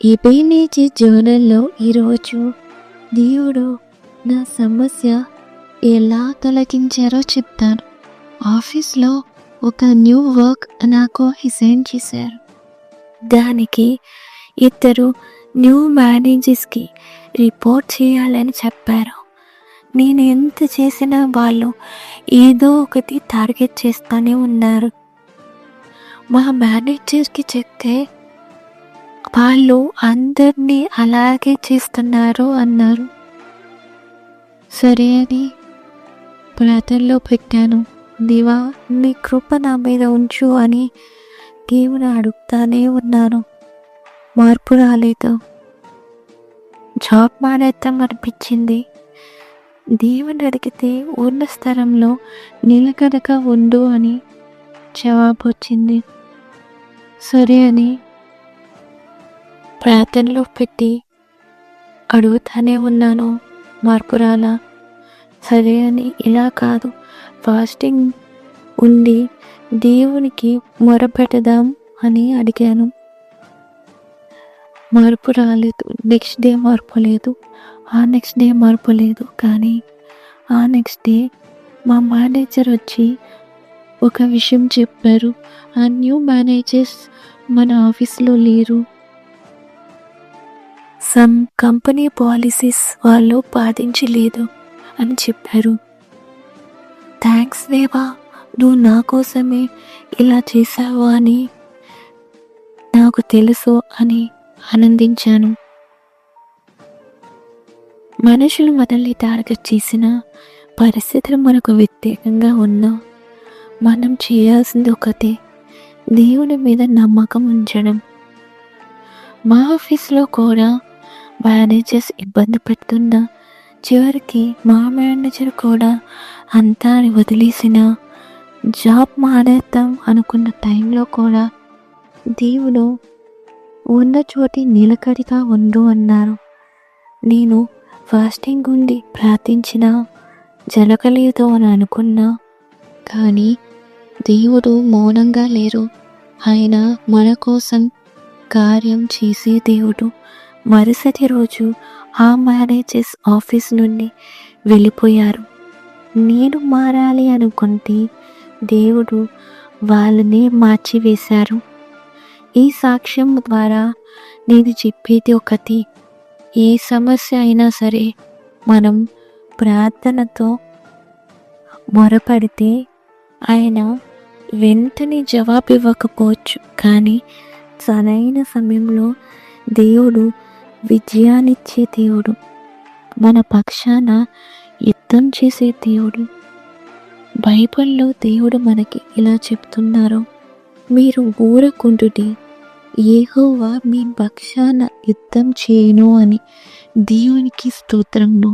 ఎబేనేజీ జర్నల్లో ఈరోజు దేవుడు నా సమస్య ఎలా తొలగించారో చెప్తాను. ఆఫీస్లో ఒక న్యూ వర్క్ నాకు అసైన్ చేశారు. దానికి ఇద్దరు న్యూ మేనేజర్స్కి రిపోర్ట్ చేయాలని చెప్పారు. నేను ఎంత చేసినా వాళ్ళు ఏదో ఒకటి టార్గెట్ చేస్తూనే ఉన్నారు. మా మేనేజర్కి చెప్తే వాళ్ళు అందరినీ అలాగే చేస్తున్నారు అన్నారు. సరే అని ప్రార్థనలో పెట్టాను. దేవా, నీ కృప నా మీద ఉంచు అని దేవుని అడుగుతానే ఉన్నాను. మార్పు రాలేదు. జాబ్ మానేద్దాం అనిపించింది. దేవుని అడిగితే ఉన్న స్థలంలో నిలకడగా ఉండు అని జవాబు వచ్చింది. సరే అని ప్రార్థనలో పెట్టి అడుగుతానే ఉన్నాను. మార్పు రాలా. సరే అని ఇలా కాదు, ఫాస్టింగ్ ఉండి దేవునికి మొరపెడదాం అని అడిగాను. మార్పు రాలేదు. నెక్స్ట్ డే మార్పు లేదు. ఆ నెక్స్ట్ డే మార్పు లేదు. కానీ ఆ నెక్స్ట్ డే మా మేనేజర్ వచ్చి ఒక విషయం చెప్పారు. ఆ న్యూ మేనేజర్స్ మన ఆఫీస్లో లేరు. సమ్ కంపెనీ పాలసీస్ వాళ్ళు పాటించలేదు అని చెప్పారు. థ్యాంక్స్ దేవా, నువ్వు నా కోసమే ఇలా చేశావు అని నాకు తెలుసు అని ఆనందించాను. మనుషులు మనల్ని టార్గెట్ చేసిన పరిస్థితులు మనకు వ్యతిరేకంగా ఉన్నా మనం చేయాల్సింది ఒకటే, దేవుని మీద నమ్మకం ఉంచడం. మా ఆఫీస్లో కూడా మేనేజర్స్ ఇబ్బంది పెడుతున్నా చివరికి మా మేనేజర్ కూడా అంతా వదిలేసిన జాబ్ మానేద్దాం అనుకున్న టైంలో కూడా దేవుడు ఉన్న చోటి నిలకడగా ఉండు అన్నారు. నేను ఫాస్టింగ్ ఉండి ప్రార్థించినా జరగలేదు అని అనుకున్నా. కానీ దేవుడు మౌనంగా లేరు. ఆయన మన కోసం కార్యం చేసే దేవుడు. మరుసటి రోజు ఆ మేనేజర్స్ ఆఫీస్ నుండి వెళ్ళిపోయారు. నేను మారాలి అనుకుంటే దేవుడు వాళ్ళని మార్చివేశారు. ఈ సాక్ష్యం ద్వారా నేను చెప్పేది ఒకటి, ఏ సమస్య అయినా సరే మనం ప్రార్థనతో మొరపడితే ఆయన వెంటనే జవాబు ఇవ్వకపోవచ్చు, కానీ సరైన సమయంలో దేవుడు విజయాన్నిచ్చే దేవుడు, మన పక్షాన యుద్ధం చేసే దేవుడు. బైబిల్లో దేవుడు మనకి ఇలా చెప్తున్నారు, మీరు ఊరకుండుడి, యెహోవా మీ పక్షాన యుద్ధం చేయను అని. దేవునికి స్తోత్రము.